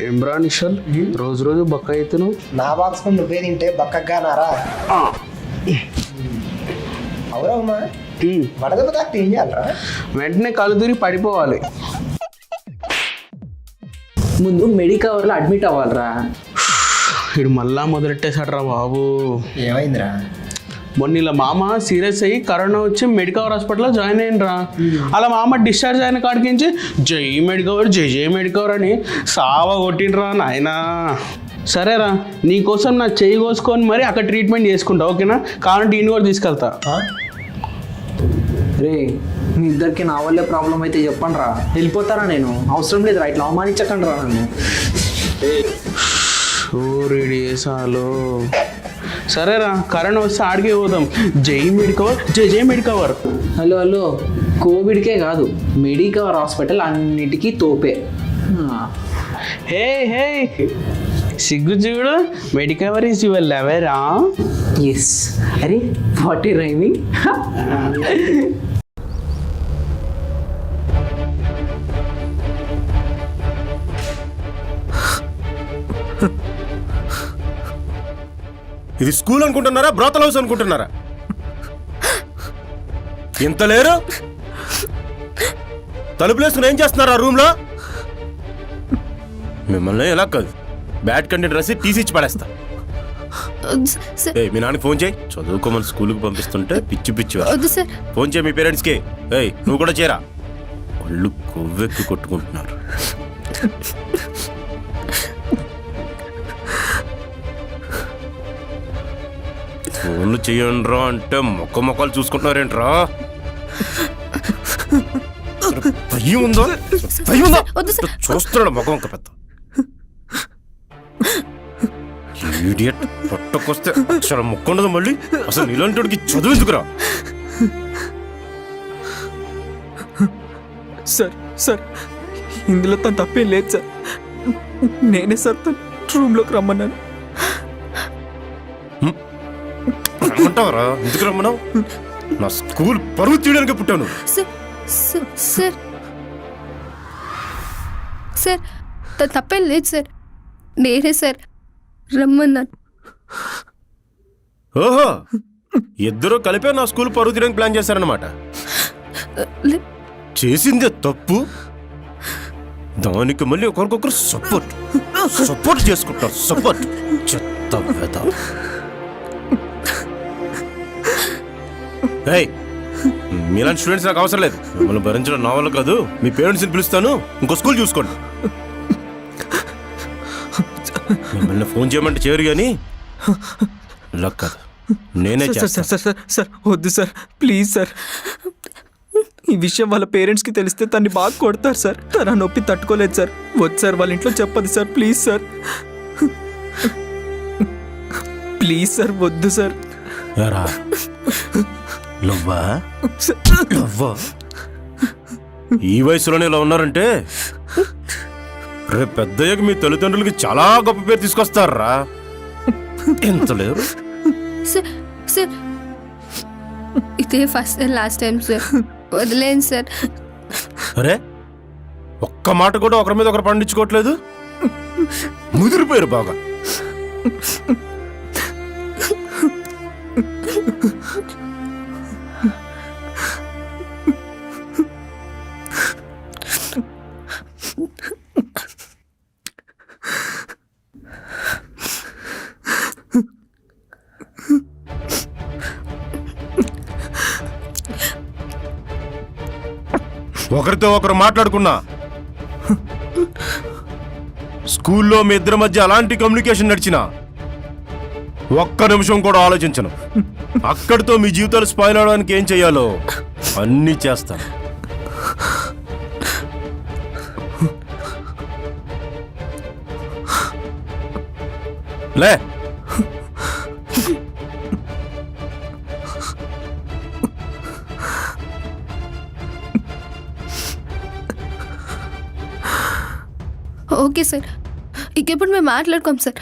ఏమ్రా నిషల్ రోజు రోజు బక్క అవుతున్నావు. నా బాక్స్ నువ్వే తింటే బక్కగానారా? అవురమ్మా, వడదెబ్బ తాకితే ఏం చేయాలరా? వెంటనే కళ్ళు తిరిగి పడిపోవాలి. ముందు మెడికవర్లో అడ్మిట్ అవ్వాలిరా. ఇడు మళ్ళా మొదలెట్టేశాడ్రా బాబు. ఏమైందిరా? మొన్న ఇలా మామ సీరియస్ అయ్యి కరోనా వచ్చి మెడికవర్ హాస్పిటల్లో జాయిన్ అయ్యిండ్రా. అలా మామ డిశ్చార్జ్ అయిన కాడికించి జై మెడికవర్ జై జై మెడికవర్ అని సావ కొట్టిండ్రా నాయనా. సరేరా, నీకోసం నా చెయ్యి కోసుకొని మరి అక్కడ ట్రీట్మెంట్ చేసుకుంటా, ఓకేనా? కావాలంటే ఈయన కూడా తీసుకెళ్తా. రే, మీ ఇద్దరికి నా వల్లే ప్రాబ్లం అయితే చెప్పండి రా, వెళ్ళిపోతారా? నేను అవసరం లేదు రా, ఇట్లా అవమానించకండి రా నన్ను. సూర్యుడేసాలు. సరేరా, కరోనా వస్తే ఆడికే పోదాం. జై మెడికవర్ జై జై మెడికవర్. హలో హలో, కోవిడ్కే కాదు మెడికవర్ హాస్పిటల్ అన్నిటికీ తోపే. హే హే, సిగ్గు చూడు, మెడికవర్ ఈజ్ యువర్ లవరా? ఎస్. అరే వాట్ ఈ రైమింగ్. ఇది స్కూల్ అనుకుంటున్నారా, బ్రోతల్ హౌస్ అనుకుంటున్నారా? ఇంత లేరు, తలుపులేసుకుని ఏం చేస్తున్నారా రూమ్లో? మిమ్మల్ని ఎలా కాదు, బ్యాడ్ కంటెంట్ రాసి టీసీ ఇచ్చి పడేస్తా. మీ నాన్నకి ఫోన్ చేయి, చదువుకోమని స్కూల్కి పంపిస్తుంటే పిచ్చి పిచ్చి. ఫోన్ చేయి మీ పేరెంట్స్కి. నువ్వు కూడా చేరా, ఒళ్ళు కొవ్వెక్కి కొట్టుకుంటున్నారు. ఫోన్లు చెయ్యండ్రా అంటే మొక్కలు చూసుకుంటున్నారేంట్రా? భయం ఉందో చూస్తున్నాడు మొక్క పెద్ద ఇడియట్. పట్టకొస్తే అక్షరం మొక్క ఉండదు మళ్ళీ. అసలు ఇలాంటికి చదువు ఎందుకురా? సార్ సార్, ఇందులో తను తప్పేం లేదు సార్. నేనే సార్ తను రూమ్లోకి రమ్మన్నాను. రమ్మంటావరా? ఎందుకు రమ్మన్నావు? నా స్కూల్ పరువు తీయడానికి పుట్టాను. సార్ తప్పేం లేదు సార్, నేనే సార్ రమ్మన్నాను. ఓహో, ఇద్దరు కలిపే నా స్కూల్ పరువు తీయడానికి ప్లాన్ చేశారనమాట. చేసిందే తప్పు, దానికి మళ్ళీ ఒకరికొకరు సపోర్ట్ చేసుకుంటారు. సపోర్ట్ చెత్త వెద. మీలాంటి స్టూడెంట్స్ నాకు అవసరం లేదు. మిమ్మల్ని భరించడం నా వల్ల కాదు. మీ పేరెంట్స్ని పిలుస్తాను, ఇంకో స్కూల్ చూసుకోండి. మిమ్మల్ని ఫోన్ చేయమంటే చేయరు కానీ లక్ కాదు, నేనే చేస్తాను. సార్ వద్దు సార్, ప్లీజ్ సార్. ఈ విషయం వాళ్ళ పేరెంట్స్కి తెలిస్తే తన్ని బాగా కొడతారు సార్. తన నొప్పి తట్టుకోలేదు సార్. వద్దు సార్, వాళ్ళ ఇంట్లో చెప్పదు sir. Please sir, please sir, వద్దు సార్. ఈ వయసులోనే ఇలా ఉన్నారంటే రేపు పెద్దయ్యకి మీ తల్లిదండ్రులకి చాలా గొప్ప పేరు తీసుకొస్తారా? ఎంత లేరు సార్, ఇదే first and last time sir, వదిలేండి సార్. అరే, ఒక్క మాట కూడా ఒకరి మీద ఒకరు పండించుకోవట్లేదు. ముదిరిపోయారు బాగా. ఒకరితో ఒకరు మాట్లాడుకున్నా, స్కూల్లో మీ ఇద్దరి మధ్య అలాంటి కమ్యూనికేషన్ నడిచినా ఒక్క నిమిషం కూడా ఆలోచించను. అక్కడితో మీ జీవితాలు స్పాయిల్ అవడానికి ఏం చెయ్యాలో అన్నీ చేస్తాను. లే, ఓకే సార్, ఇంకెప్పుడు మేము మాట్లాడుకోం sir.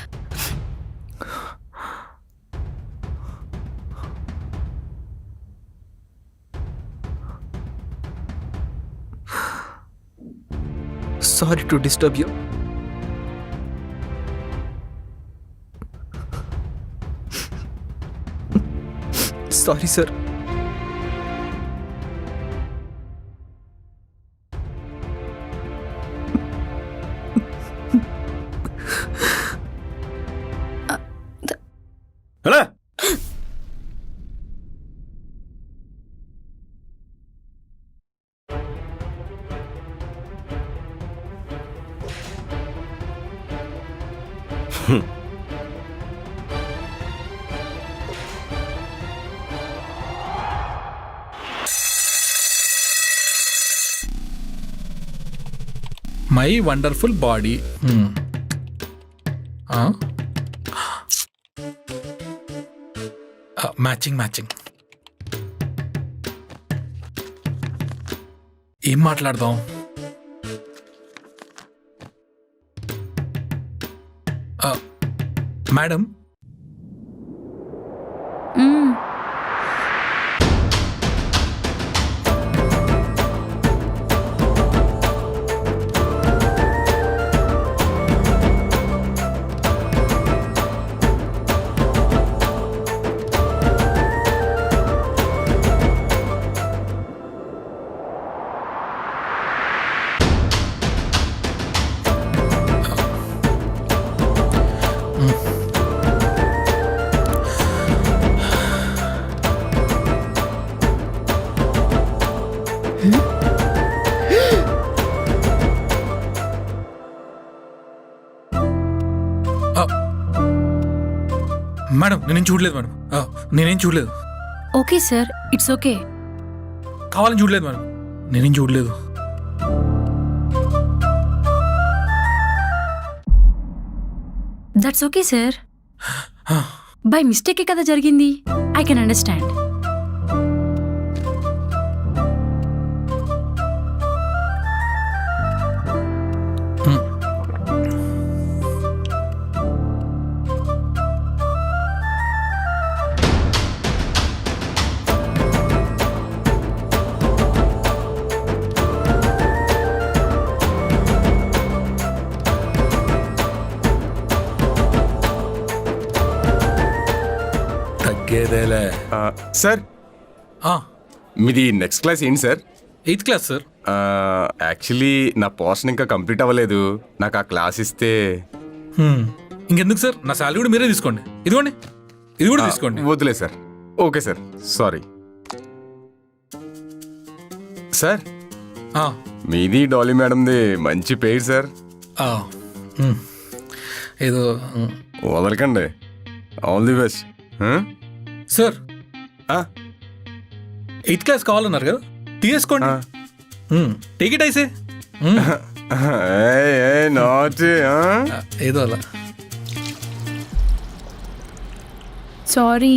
Sorry to disturb you. Sorry sir. ఎలా my wonderful body. Matching matching. ఏం మాట్లాడదాం? మేడం, మేడం నేనేం చూడలేదు మేడం. నేనేం చూడలేదు. Okay sir, it's okay. కావాలని చూడలేదు మేడం. నేనేం చూడలేదు. That's okay sir. బై మిస్టేకే కదా జరిగింది. I can understand. తగ్గేదేలే. సార్ మీది నెక్స్ట్ క్లాస్ ఏంటి sir? 8th class sir. Actually నా పోర్షన్ ఇంకా కంప్లీట్ అవ్వలేదు. నాకు ఆ క్లాస్ ఇస్తే ఇంకెందుకు సార్, నా శాలరీ కూడా మీరే తీసుకోండి. ఇదిగోండి, ఇది కూడా తీసుకోండి. వద్దులే sir. Okay sir, sorry sir. మీది డాలీ మేడంది మంచి పేరు సార్. ఏదో వదలకండి. All the best sir. 8th class కావాలన్నారు కదా, తీసుకోండి. Take it easy. ఏదో అలా. సారీ.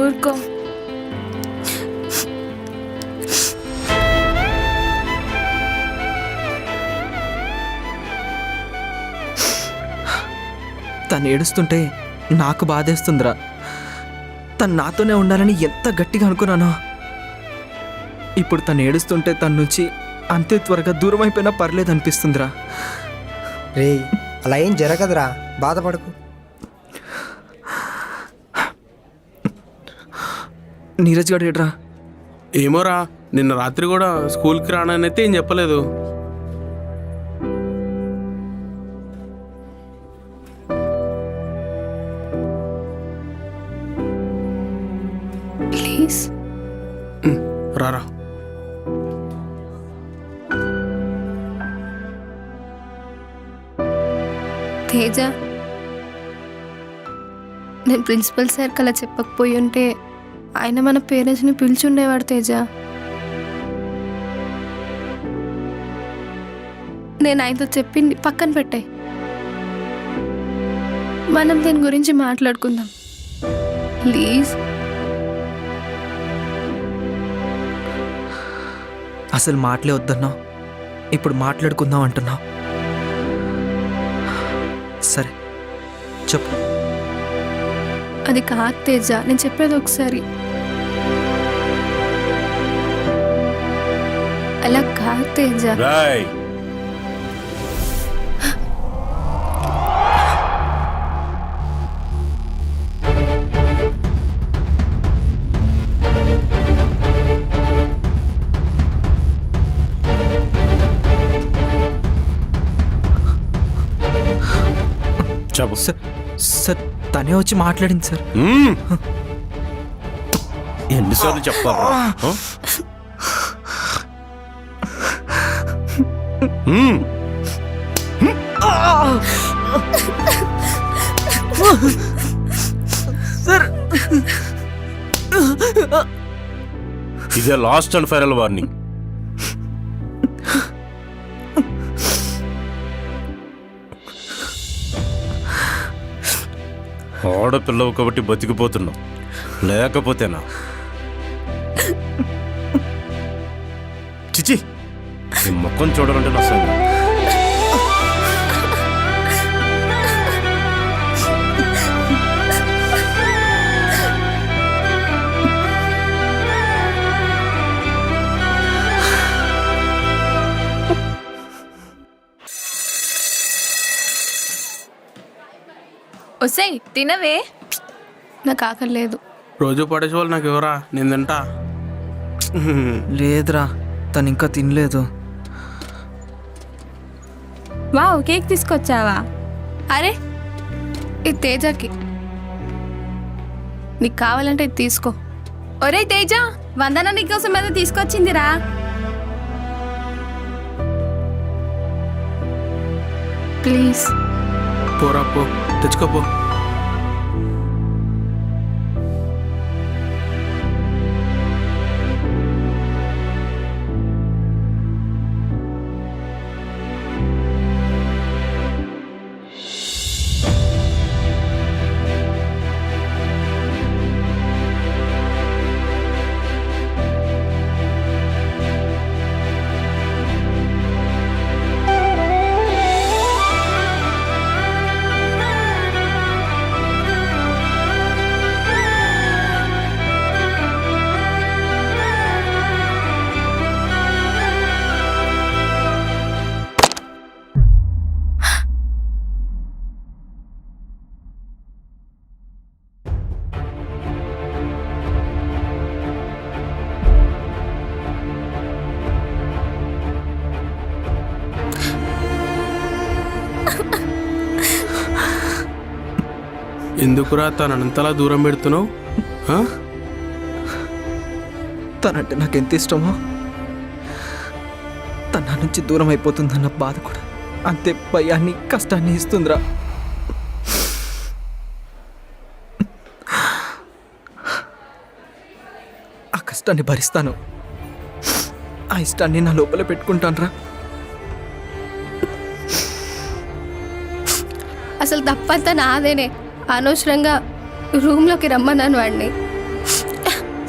ఊరుకో. తను ఏడుస్తుంటే నాకు బాధేస్తుందిరా. తను నాతోనే ఉండాలని ఎంత గట్టిగా అనుకున్నానో, ఇప్పుడు తను ఏడుస్తుంటే తన నుంచి అంతే త్వరగా దూరం అయిపోయినా పర్లేదు అనిపిస్తుందిరా. రే అలా ఏం జరగదురా, బాధపడకు. నీరజ్ గారు ఏడ్రా? ఏమోరా, నిన్న రాత్రి కూడా స్కూల్కి రానైతే ఏం చెప్పలేదు. ప్లీజ్ రారా. తేజ, నేను ప్రిన్సిపల్ సార్కి అలా చెప్పకపోయి ఉంటే ఆయన మన పేరెంట్స్ని పిలిచుండేవాడు. తేజ, నేను ఆయనతో చెప్పింది పక్కన పెట్టాయి. మనం దీని గురించి మాట్లాడుకుందాం ప్లీజ్. అసలు మాటలే వద్దన్నావు, ఇప్పుడు మాట్లాడుకుందాం అంటున్నావు. సరే చెప్పు. అది కాదు తేజ, నేను చెప్పేది ఒకసారి. అలా కాదు తేజ. రాయ్ చెప్పు. సార్ తనే వచ్చి మాట్లాడింది సార్. ఎన్నిసార్లు చెప్తారా? సార్ ఇదే లాస్ట్ అండ్ ఫైనల్ వార్నింగ్. ఆడపిల్లవు కాబట్టి బతికిపోతున్నావు, లేకపోతేనా? చిచి, నీ ముఖం చూడాలంటే నా సంగతి. ఒసేయ్ తినవే. నాకు ఆకలి లేదు. రోజు పడేసే వాళ్ళు నాకు ఎవరా, నేను తింటా. లేదురా, తను ఇంకా తినలేదు. వావ్, కేక్ తీసుకొచ్చావా? అరే ఇది తేజకి, నీకు కావాలంటే ఇది తీసుకో. ఒరేయ్ తేజ, వందన నీకోసం ఏదో తీసుకొచ్చిందిరా. ప్లీజ్. పోరా పో, తెచ్చుకోపో. ఎందుకురా తనంతలా దూరం పెడుతున్నావు? తనంటే నాకు ఎంత ఇష్టమో, తన నా నుంచి దూరం అయిపోతుందన్న బాధ కూడా అంతే భయాన్ని, కష్టాన్ని ఇస్తుందిరా. ఆ కష్టాన్ని భరిస్తాను, ఆ ఇష్టాన్ని నా లోపల పెట్టుకుంటానురా. అసలు తప్పంతా నాదేనే. అనవసరంగా రూమ్లోకి రమ్మన్నాను వాడిని.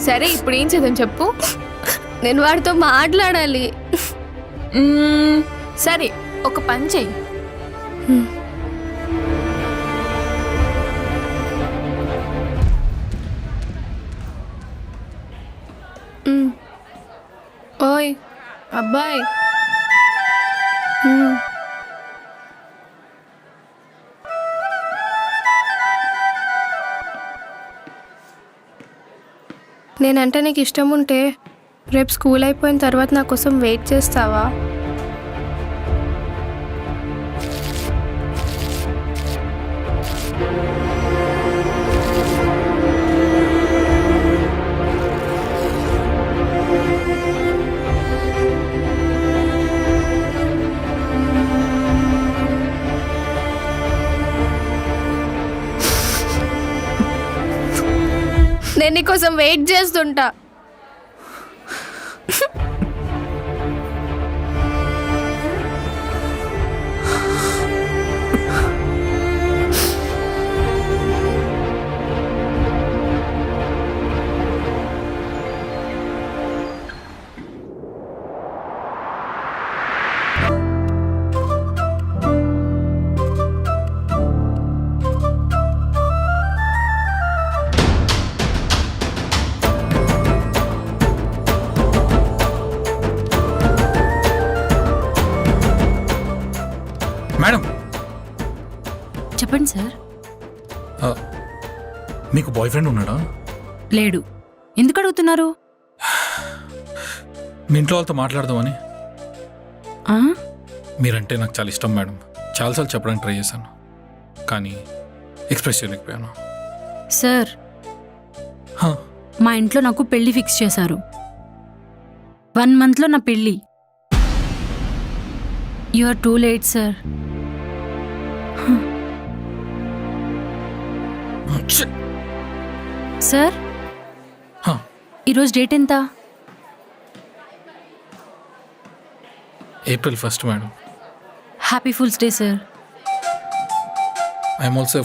సరే ఇప్పుడు ఏం చేద్దాం చెప్పు. నేను వాడితో మాట్లాడాలి. సరే ఒక పని చెయ్యి. ఓయ్ అబ్బాయి, నేనంటే నీకు ఇష్టం ఉంటే రేపు స్కూల్ అయిపోయిన తర్వాత నా కోసం వెయిట్ చేస్తావా? నేను నీకోసం వెయిట్ చేస్తుంటా. చెప్పండి సార్. మీకు బాయ్ ఫ్రెండ్ ఉన్నాడా? లేడు. ఎందుకు అడుగుతున్నారు? మీ ఇంట్లో వాళ్ళతో మాట్లాడదామని. ఆ? మీరంటే నాకు చాలా ఇష్టం మేడం. చాలాసార్లు చెప్పడానికి ట్రై చేశాను, కానీ ఎక్స్ప్రెస్ చేయలేకపోయాను. సార్, హా, మా ఇంట్లో నాకు పెళ్లి ఫిక్స్ చేశారు. 1 monthలో నా పెళ్ళి. You are too late sir. shit. Sir, హా, ఈరోజు డేట్ ఎంత? April 1st madam. Happy fools day sir. I'm also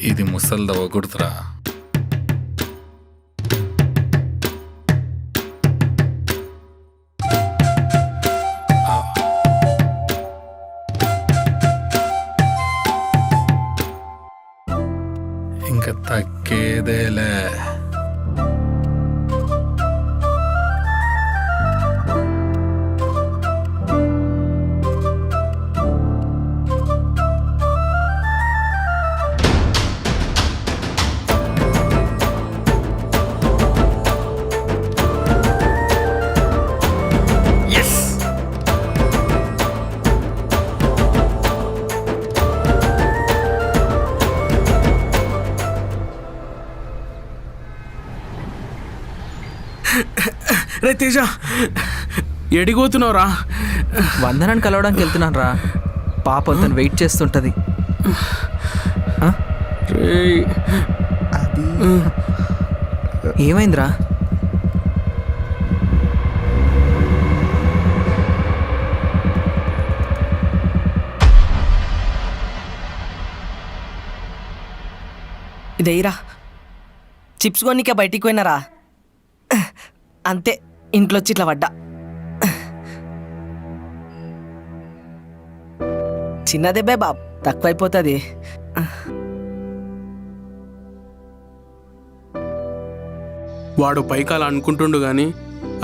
ఇది ముసల్దవ గుర్తురా. ఇంకా తగ్గేదేలే. రే తేజ, ఎడిగోతున్నావురా? వందనాన్ని కలవడానికి వెళ్తున్నాను రా. పాప తను వెయిట్ చేస్తుంటది. రేయ్, అది ఏమైందిరా? ఇదేరా చిప్స్ కొనికే బయటికి పోయినారా, అంతే ఇంట్లో వచ్చి ఇట్లా పడ్డా. చిన్నదే బాబ్, తక్కువైపోతుంది. వాడు పైకాల అనుకుంటుండు కానీ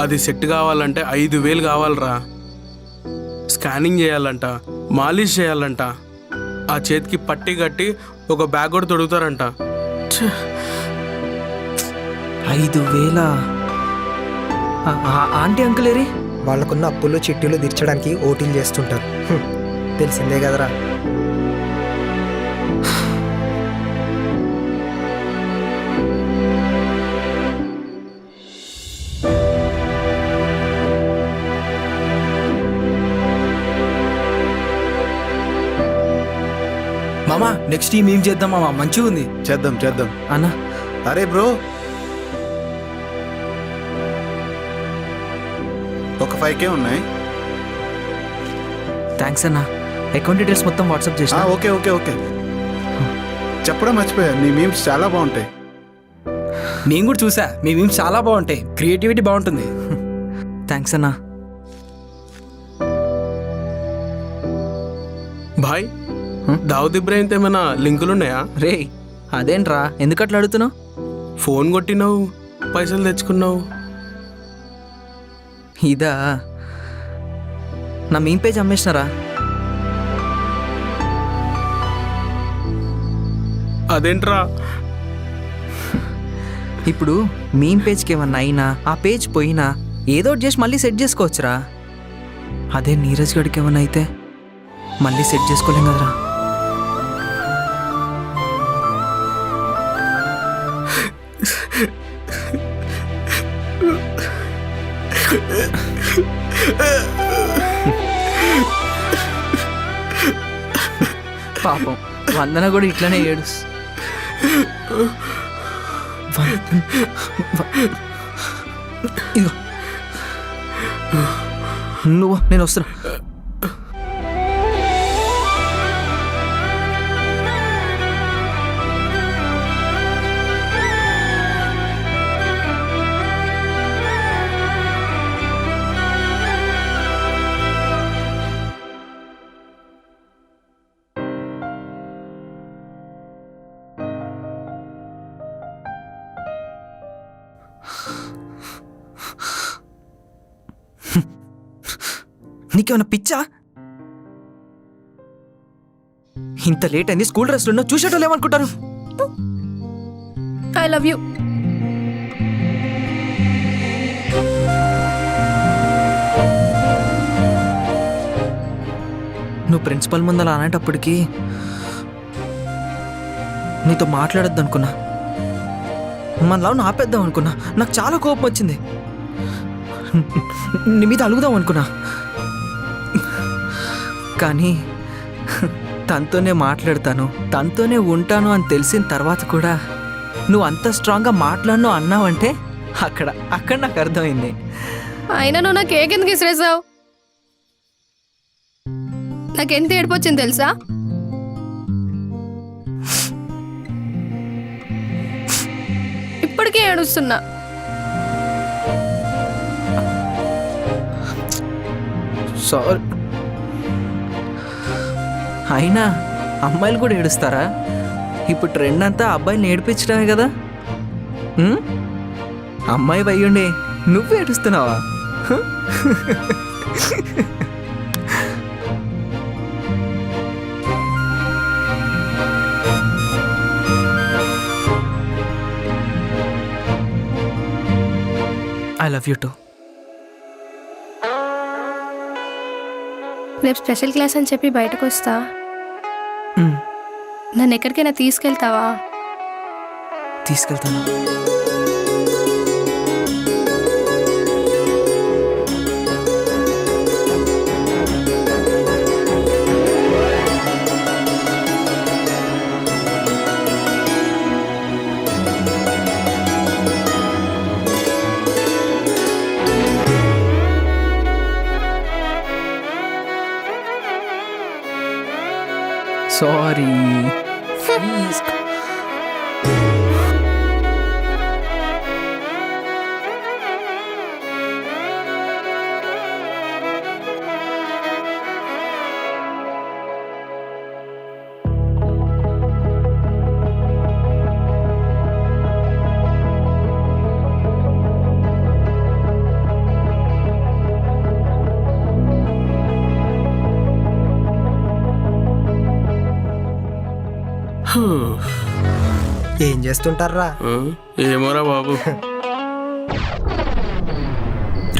అది సెట్ కావాలంటే 5,000 కావాలరా. స్కానింగ్ చేయాలంట, మాలిష్ చేయాలంట, ఆ చేతికి పట్టి కట్టి ఒక బ్యాగ్ కూడా తొడుగుతారంట. 5,000? ఆంటీ అంకుల్ ఏరి? వాళ్ళకున్న అప్పులు చిట్టీలు తీర్చడానికి ఓటీలు చేస్తుంటారు. తెలిసిందే కదరా. మామా నెక్స్ట్ ఈ మేము చేద్దాం మామా, మంచిగా ఉంది. చేద్దాం చేద్దాం. అన్నా, అరే బ్రో, ఒక 5K ఉన్నాయి. థ్యాంక్స్ అన్నా. అకౌంట్ డీటెయిల్స్ మొత్తం వాట్సాప్ చేసిన. Okay okay okay. చెప్పడం మర్చిపోయా, నీ మీమ్స్ చాలా బాగుంటాయి. నేను కూడా చూసా, మీ మీమ్స్ చాలా బాగుంటాయి, క్రియేటివిటీ బాగుంటుంది. థ్యాంక్స్ అన్నా. భాయ్, దావుద్ ఇబ్రాహింతో ఏమైనా లింకులు ఉన్నాయా? రే అదేంట్రా, ఎందుకట్లా అడుగుతున్నావు? ఫోన్ కొట్టినావు, పైసలు తెచ్చుకున్నావు. ఇదా, నా మీమ్ పేజ్ అమ్మేసినారా? అదేంట్రా? ఇప్పుడు మీమ్ పేజ్కి ఏమన్నా అయినా, ఆ పేజ్ పోయినా ఏదో ఒకటి చేసి మళ్ళీ సెట్ చేసుకోవచ్చురా. అదే నీరజ్ గడికి ఏమన్నా అయితే మళ్ళీ సెట్ చేసుకోలేం కదరా. పాపం వందన కూడా ఇట్లనే ఏడుస్. ఇదిగో నువ్వు, నేను వస్తున్నా. నీకేమైనా పిచ్చా? ఇంత లేట్ అయింది, స్కూల్ డ్రెస్లో ఉన్నావు, చూసేటోళ్ళు ఏమనుకుంటారు? I love you. నువ్వు ప్రిన్సిపల్ ముందర అనేటప్పటికీ నీతో మాట్లాడొద్దు అనుకున్నా, మన లవ్ ఆపేద్దాం అనుకున్నా. నాకు చాలా కోపం వచ్చింది, నీ మీద అలుగుదాం అనుకున్నా. కానీ తనతోనే మాట్లాడతాను, తనతోనే ఉంటాను అని తెలిసిన తర్వాత కూడా నువ్వు అంత స్ట్రాంగ్గా మాట్లాడను అన్నావంటే అక్కడ నాకు అర్థమైంది. అయినా నువ్వు నాకు కేక్ ఎందుకు ఇసిరేసావు? నాకెంత ఏడుపు వచ్చింది తెలుసా? ఇప్పటికే ఏడుస్తున్నా. సారీ. అయినా అమ్మాయిలు కూడా ఏడుస్తారా? ఇప్పుడు ట్రెండ్ అంతా అబ్బాయిని ఏడిపించడమే కదా. అమ్మాయి అయ్యుండి నువ్వు ఏడుస్తున్నావా? I love you too. రేపు స్పెషల్ క్లాస్ అని చెప్పి బయటకు వస్తా. నన్ను ఎక్కడికైనా తీసుకెళ్తావా? తీసుకెళ్తాను. సారీ. ఏం చేస్తుంటారా? ఏమోరా బాబు.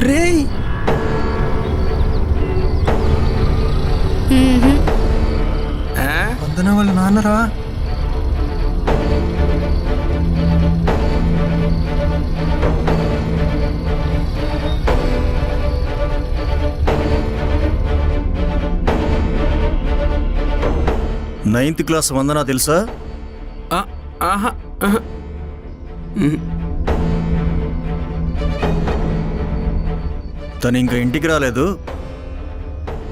రేయ్, వందన వాళ్ళ నాన్నరా? నైన్త్ క్లాస్ వందనా తెలుసా? ఆహా. తను ఇంకా ఇంటికి రాలేదు,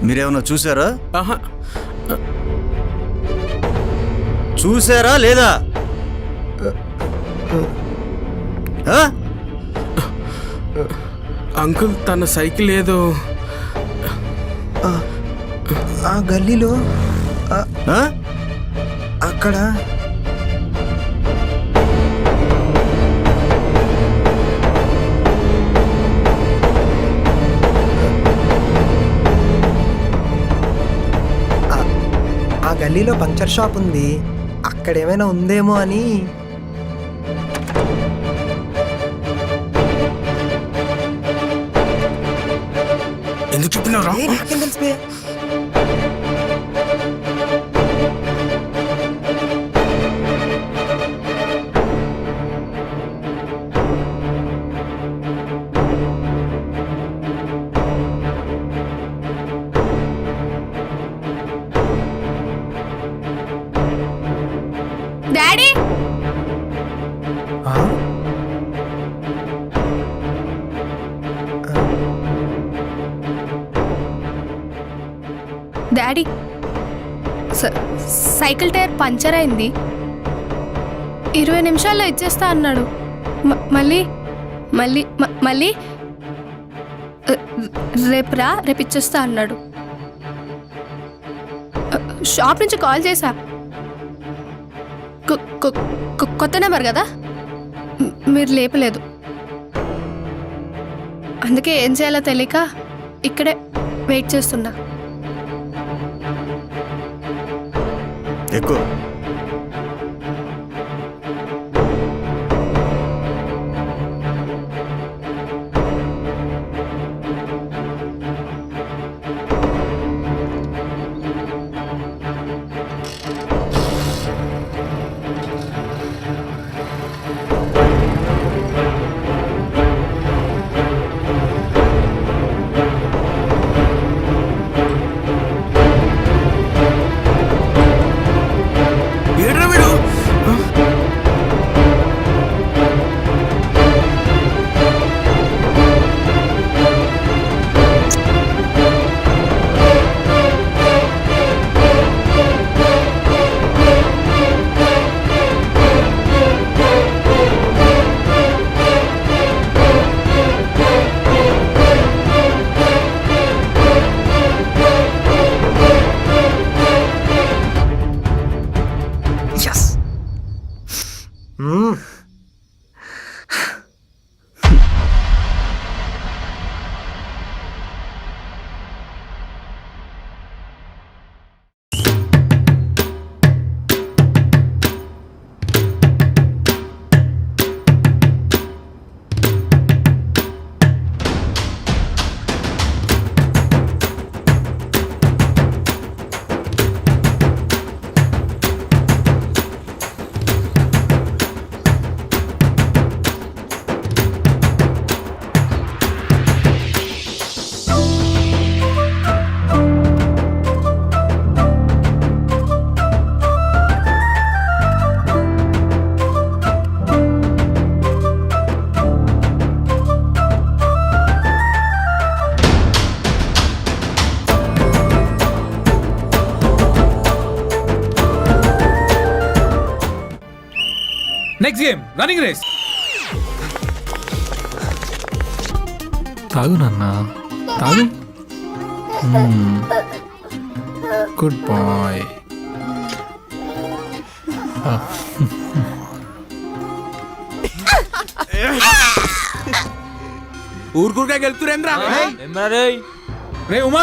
మీరేమన్నా చూసారా? ఆహా. చూసారా లేదా? అంకుల్ తన సైకిల్ ఏదో ఆ గల్లీలో అక్కడ గల్లీలో పంచర్ షాప్ ఉంది, అక్కడ ఏమైనా ఉందేమో అని. ఎందుకు చెప్పినారా? నాకేం తెలిసిపోయా? Daddy, daddy cycle tyre puncture అయింది, 20 నిమిషాల్లో ఇచ్చేస్తా అన్నాడు. మళ్ళీ మళ్ళీ మళ్ళీ రేపు ఇచ్చేస్తా అన్నాడు. షాప్ నుంచి కాల్ చేశా, కొత్త నెంబర్ కదా, మీరు లేపలేదు. అందుకే ఏం చేయాలో తెలియక ఇక్కడే వెయిట్ చేస్తున్నా. ఎక్కువ yes. Next game running race. తాగు నాన్న తాగు. Good boy. ఊరుకుగా గెలుతురేంద్రా రే ఉమా